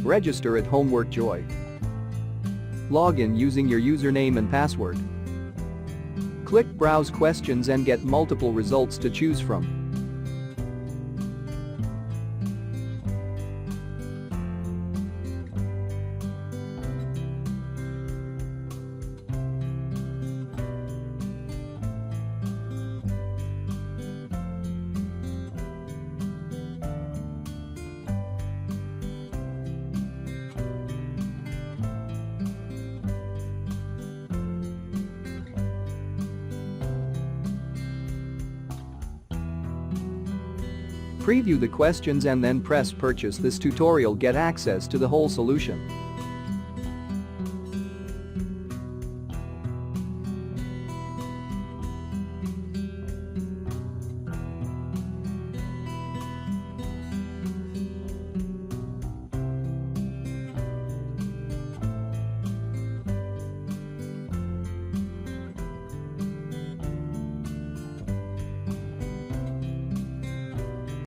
Register at Homework Joy. Log in using your username and password. Click Browse Questions and get multiple results to choose from. Preview the questions and then press Purchase. This tutorial get access to the whole solution.